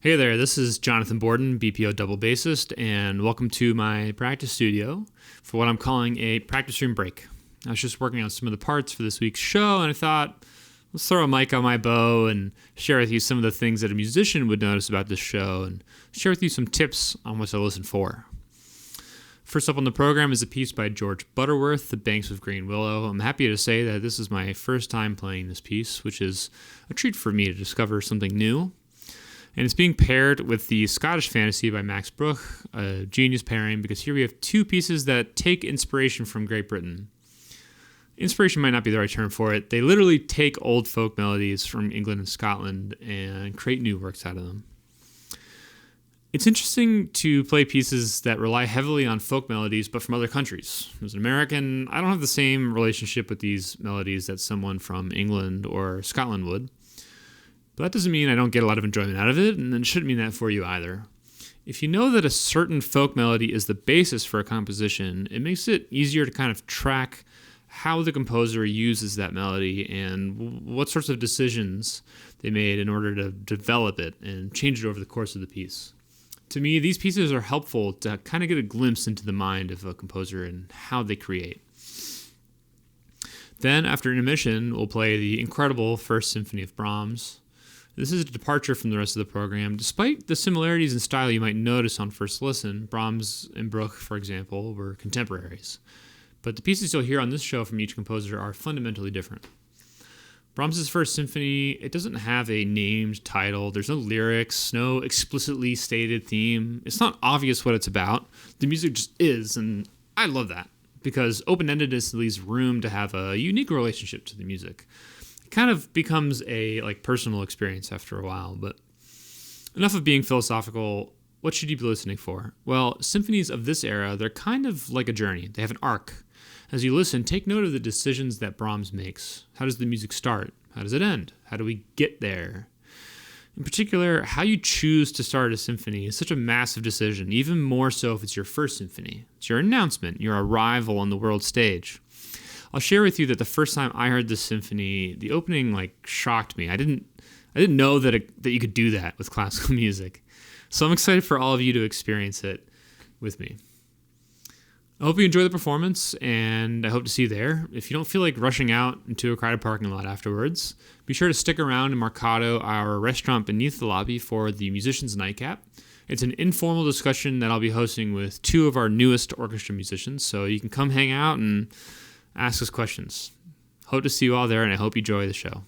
Hey there, this is Jonathan Borden, BPO double bassist, and welcome to my practice studio for what I'm calling a practice room break. I was just working on some of the parts for this week's show, and I thought, let's throw a mic on my bow and share with you some of the things that a musician would notice about this show, and share with you some tips on what to listen for. First up on the program is a piece by George Butterworth, The Banks of Green Willow. I'm happy to say that this is my first time playing this piece, which is a treat for me to discover something new. And it's being paired with the Scottish Fantasy by Brahms Bruch, a genius pairing, because here we have two pieces that take inspiration from Great Britain. Inspiration might not be the right term for it. They literally take old folk melodies from England and Scotland and create new works out of them. It's interesting to play pieces that rely heavily on folk melodies, but from other countries. As an American, I don't have the same relationship with these melodies that someone from England or Scotland would. But that doesn't mean I don't get a lot of enjoyment out of it, and it shouldn't mean that for you either. If you know that a certain folk melody is the basis for a composition, it makes it easier to kind of track how the composer uses that melody and what sorts of decisions they made in order to develop it and change it over the course of the piece. To me, these pieces are helpful to kind of get a glimpse into the mind of a composer and how they create. Then, after intermission, we'll play the incredible First Symphony of Brahms. This is a departure from the rest of the program. Despite the similarities in style you might notice on first listen, Brahms and Bruch, for example, were contemporaries. But the pieces you'll hear on this show from each composer are fundamentally different. Brahms' First Symphony, it doesn't have a named title. There's no lyrics, no explicitly stated theme. It's not obvious what it's about. The music just is, and I love that, because open-endedness leaves room to have a unique relationship to the music. Kind of becomes a personal experience after a while, but enough of being philosophical. What should you be listening for? Well, symphonies of this era, they're kind of like a journey. They have an arc. As you listen, take note of the decisions that Brahms makes. How does the music start? How does it end? How do we get there? In particular, how you choose to start a symphony is such a massive decision, even more so if it's your first symphony. It's your announcement, your arrival on the world stage. I'll share with you that the first time I heard this symphony, the opening shocked me. I didn't know that you could do that with classical music. So I'm excited for all of you to experience it with me. I hope you enjoy the performance, and I hope to see you there. If you don't feel like rushing out into a crowded parking lot afterwards, be sure to stick around in Mercado, our restaurant beneath the lobby, for the Musician's Nightcap. It's an informal discussion that I'll be hosting with two of our newest orchestra musicians, so you can come hang out and ask us questions. Hope to see you all there, and I hope you enjoy the show.